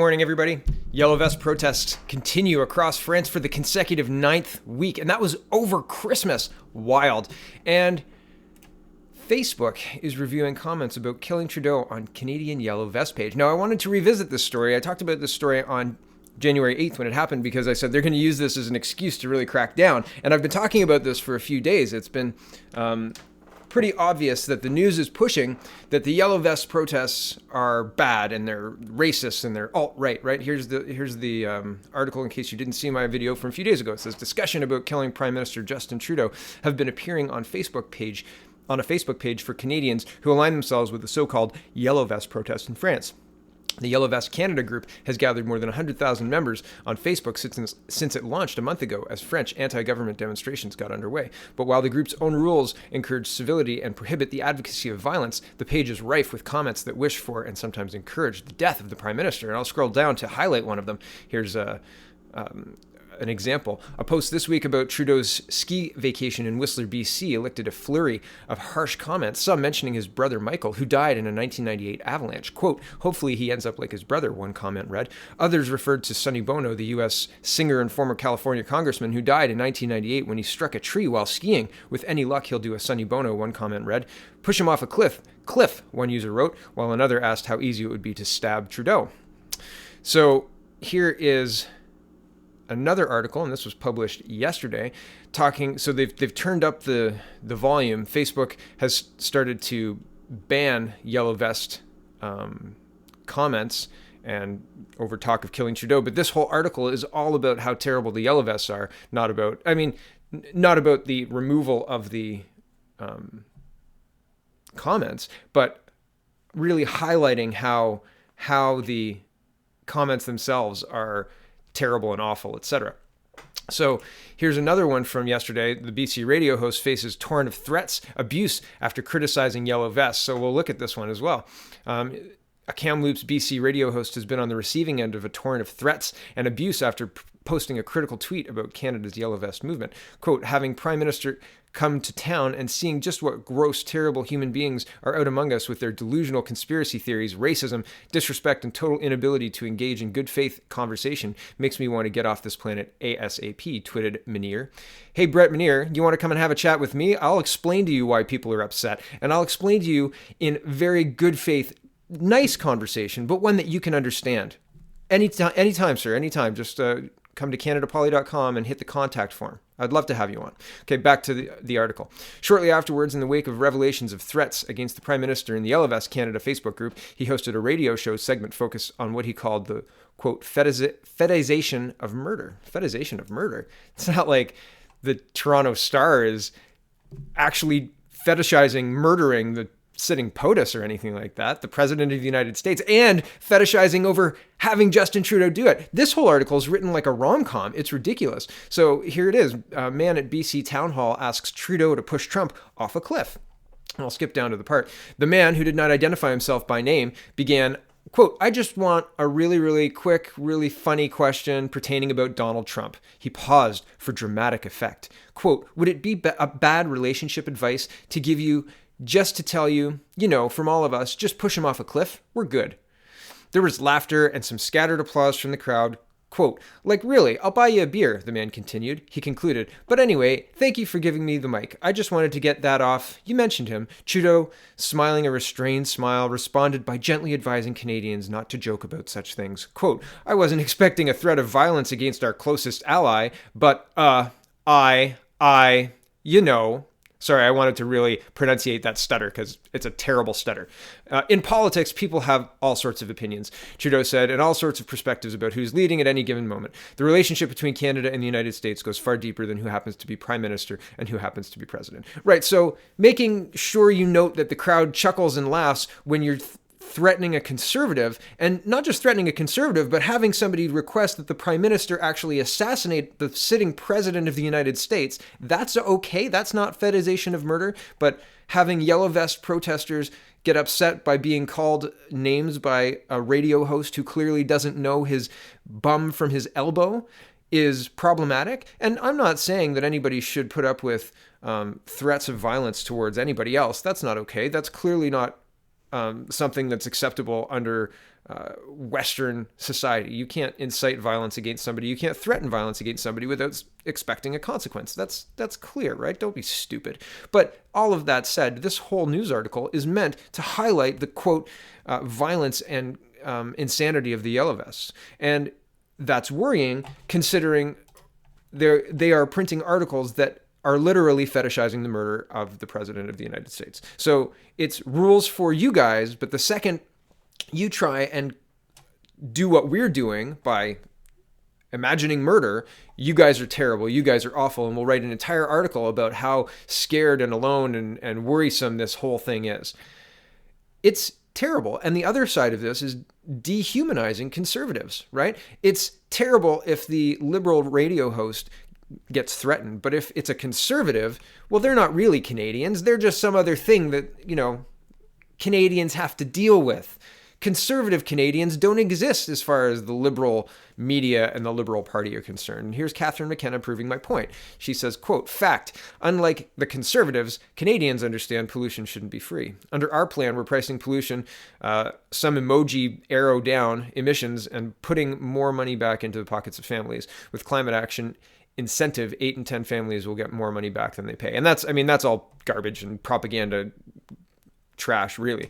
Morning, everybody. Yellow Vest protests continue across France for the consecutive 9th week, and that was over Christmas. Wild. And Facebook is reviewing comments about killing Trudeau on Canadian Yellow Vest page. Now, I wanted to revisit this story. I talked about this story on January 8th when it happened because I said they're going to use this as an excuse to really crack down. And I've been talking about this for a few days. It's been pretty obvious that the news is pushing that the Yellow Vest protests are bad and they're racist and they're alt-right, right? Here's the article in case you didn't see my video from a few days ago. It says, discussion about killing Prime Minister Justin Trudeau have been appearing on a Facebook page for Canadians who align themselves with the so-called Yellow Vest protests in France. The Yellow Vest Canada group has gathered more than 100,000 members on Facebook since it launched a month ago as French anti-government demonstrations got underway. But while the group's own rules encourage civility and prohibit the advocacy of violence, the page is rife with comments that wish for and sometimes encourage the death of the Prime Minister. And I'll scroll down to highlight one of them. Here's an example. A post this week about Trudeau's ski vacation in Whistler, BC elicited a flurry of harsh comments, some mentioning his brother Michael, who died in a 1998 avalanche. Quote, hopefully he ends up like his brother, one comment read. Others referred to Sonny Bono, the U.S. singer and former California congressman who died in 1998 when he struck a tree while skiing. With any luck, he'll do a Sonny Bono, one comment read. Push him off a cliff, one user wrote, while another asked how easy it would be to stab Trudeau. So here is another article, and this was published yesterday, so they've turned up the volume. Facebook has started to ban Yellow Vest comments and over talk of killing Trudeau. But this whole article is all about how terrible the Yellow Vests are, not about the removal of the comments, but really highlighting how the comments themselves are terrible and awful, etc. So here's another one from yesterday. The BC radio host faces torrent of threats, abuse after criticizing Yellow Vests. So we'll look at this one as well. A Kamloops BC radio host has been on the receiving end of a torrent of threats and abuse after posting a critical tweet about Canada's Yellow Vest movement. Quote, having Prime Minister come to town and seeing just what gross, terrible human beings are out among us with their delusional conspiracy theories, racism, disrespect, and total inability to engage in good faith conversation makes me want to get off this planet ASAP, tweeted Menier. Hey, Brett Menier, you want to come and have a chat with me? I'll explain to you why people are upset, and I'll explain to you in very good faith, nice conversation, but one that you can understand. Anytime, sir, anytime. Just come to CanadaPoly.com and hit the contact form. I'd love to have you on. Okay, back to the article. Shortly afterwards, in the wake of revelations of threats against the Prime Minister in the Yellow Vest Canada Facebook group, he hosted a radio show segment focused on what he called the, quote, fetishization of murder. Fetishization of murder. It's not like the Toronto Star is actually fetishizing murdering the sitting POTUS or anything like that, the President of the United States, and fetishizing over having Justin Trudeau do it. This whole article is written like a rom-com. It's ridiculous. So here it is. A man at BC Town Hall asks Trudeau to push Trump off a cliff. I'll skip down to the part. The man, who did not identify himself by name, began, quote, I just want a really, really quick, really funny question pertaining about Donald Trump. He paused for dramatic effect. Quote, would it be a bad relationship advice to give you just to tell you, from all of us, just push him off a cliff? We're good. There was laughter and some scattered applause from the crowd. Quote, like really, I'll buy you a beer, the man continued. He concluded, but anyway, thank you for giving me the mic. I just wanted to get that off. You mentioned him. Trudeau, smiling a restrained smile, responded by gently advising Canadians not to joke about such things. Quote, I wasn't expecting a threat of violence against our closest ally, but, Sorry, I wanted to really pronunciate that stutter because it's a terrible stutter. In politics, people have all sorts of opinions, Trudeau said, and all sorts of perspectives about who's leading at any given moment. The relationship between Canada and the United States goes far deeper than who happens to be Prime Minister and who happens to be President. Right, so making sure you note that the crowd chuckles and laughs when you're threatening a conservative, and not just threatening a conservative, but having somebody request that the Prime Minister actually assassinate the sitting President of the United States, that's okay. That's not fetishization of murder. But having Yellow Vest protesters get upset by being called names by a radio host who clearly doesn't know his bum from his elbow is problematic. And I'm not saying that anybody should put up with threats of violence towards anybody else. That's not okay. That's clearly not something that's acceptable under Western society. You can't incite violence against somebody. You can't threaten violence against somebody without expecting a consequence. That's clear, right? Don't be stupid. But all of that said, this whole news article is meant to highlight the, quote, violence and insanity of the Yellow Vests. And that's worrying, considering they are printing articles that are literally fetishizing the murder of the President of the United States. So it's rules for you guys, but the second you try and do what we're doing by imagining murder, you guys are terrible, you guys are awful, and we'll write an entire article about how scared and alone and worrisome this whole thing is. It's terrible. And the other side of this is dehumanizing conservatives, right? It's terrible if the liberal radio host gets threatened, but if it's a conservative, well, they're not really Canadians. They're just some other thing that, Canadians have to deal with. Conservative Canadians don't exist as far as the liberal media and the Liberal Party are concerned. And here's Catherine Mckenna proving my point. She says, quote, fact, unlike the conservatives, Canadians understand pollution shouldn't be free. Under our plan, we're pricing pollution, some emoji arrow down emissions and putting more money back into the pockets of families. With climate action incentive, 8 in 10 families will get more money back than they pay. And that's all garbage and propaganda trash, really.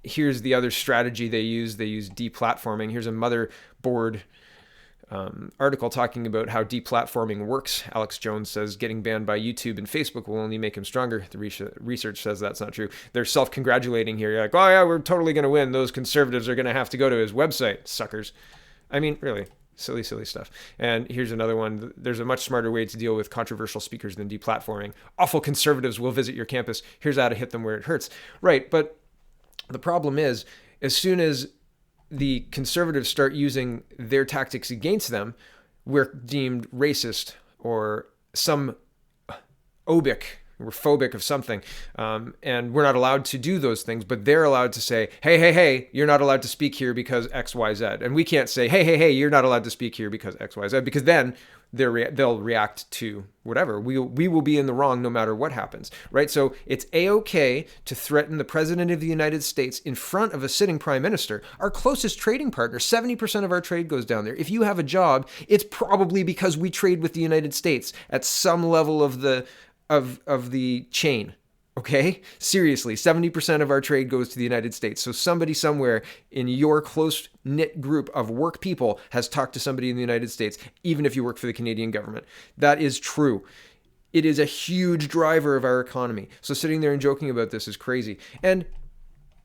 Here's the other strategy they use. They use deplatforming. Here's a motherboard article talking about how deplatforming works. Alex Jones says getting banned by YouTube and Facebook will only make him stronger. The research says that's not true. They're self-congratulating here. You're like, oh yeah, we're totally going to win. Those conservatives are going to have to go to his website, suckers. I mean, really. Silly stuff. And here's another one. There's a much smarter way to deal with controversial speakers than deplatforming. Awful conservatives will visit your campus. Here's how to hit them where it hurts. Right, but the problem is, as soon as the conservatives start using their tactics against them, we're deemed racist or some obic. We're phobic of something. And we're not allowed to do those things, but they're allowed to say, hey, you're not allowed to speak here because X, Y, Z. And we can't say, hey, you're not allowed to speak here because X, Y, Z, because then they'll react to whatever. We will be in the wrong no matter what happens, right? So it's A-okay to threaten the President of the United States in front of a sitting prime minister, our closest trading partner. 70% of our trade goes down there. If you have a job, it's probably because we trade with the United States at some level of the chain. Okay? Seriously, 70% of our trade goes to the United States. So somebody somewhere in your close-knit group of work people has talked to somebody in the United States, even if you work for the Canadian government. That is true. It is a huge driver of our economy. So sitting there and joking about this is crazy. And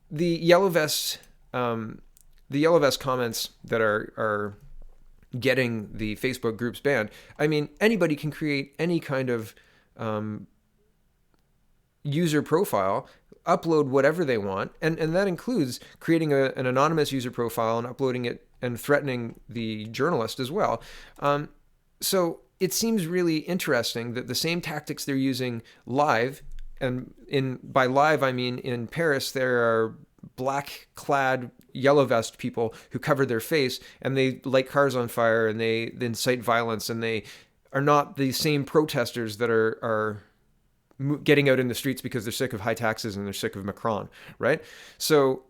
the Yellow Vests comments that are getting the Facebook groups banned, I mean, anybody can create any kind of user profile, upload whatever they want, and that includes creating an anonymous user profile and uploading it and threatening the journalist as well. So it seems really interesting that the same tactics they're using live, and by live I mean in Paris there are black-clad yellow vest people who cover their face and they light cars on fire and they incite violence, and they are not the same protesters that are getting out in the streets because they're sick of high taxes and they're sick of Macron, right? So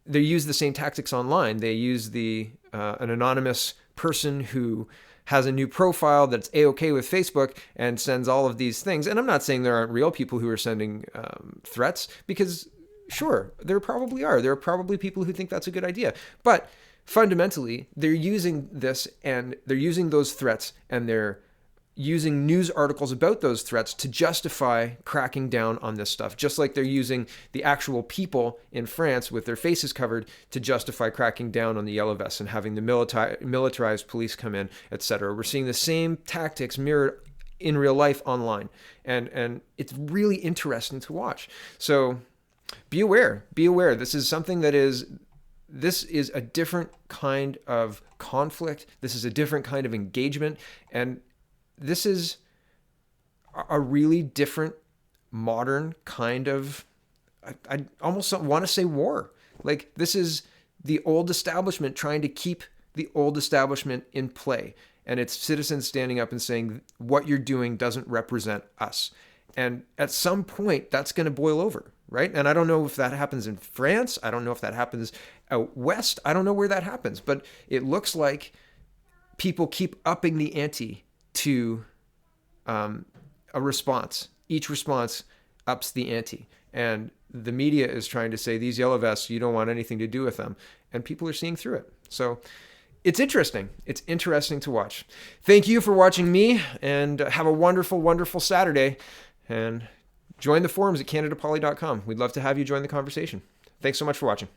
they use the same tactics online. They use an anonymous person who has a new profile that's A-okay with Facebook and sends all of these things. And I'm not saying there aren't real people who are sending threats, because sure, there probably are. There are probably people who think that's a good idea. But fundamentally, they're using this and they're using those threats and they're using news articles about those threats to justify cracking down on this stuff, just like they're using the actual people in France with their faces covered to justify cracking down on the yellow vests and having the militarized police come in, etc. We're seeing the same tactics mirrored in real life online, and it's really interesting to watch. So be aware. This is something this is a different kind of conflict. This is a different kind of engagement, and this is a really different, modern kind of, I almost want to say war. Like, this is the old establishment trying to keep the old establishment in play. And it's citizens standing up and saying, what you're doing doesn't represent us. And at some point, that's going to boil over, right? And I don't know if that happens in France. I don't know if that happens Out west, I don't know where that happens, but it looks like people keep upping the ante to a response. Each response ups the ante. And the media is trying to say, these yellow vests, you don't want anything to do with them. And people are seeing through it. So it's interesting. It's interesting to watch. Thank you for watching me, and have a wonderful, wonderful Saturday. And join the forums at CanadaPoly.com. We'd love to have you join the conversation. Thanks so much for watching.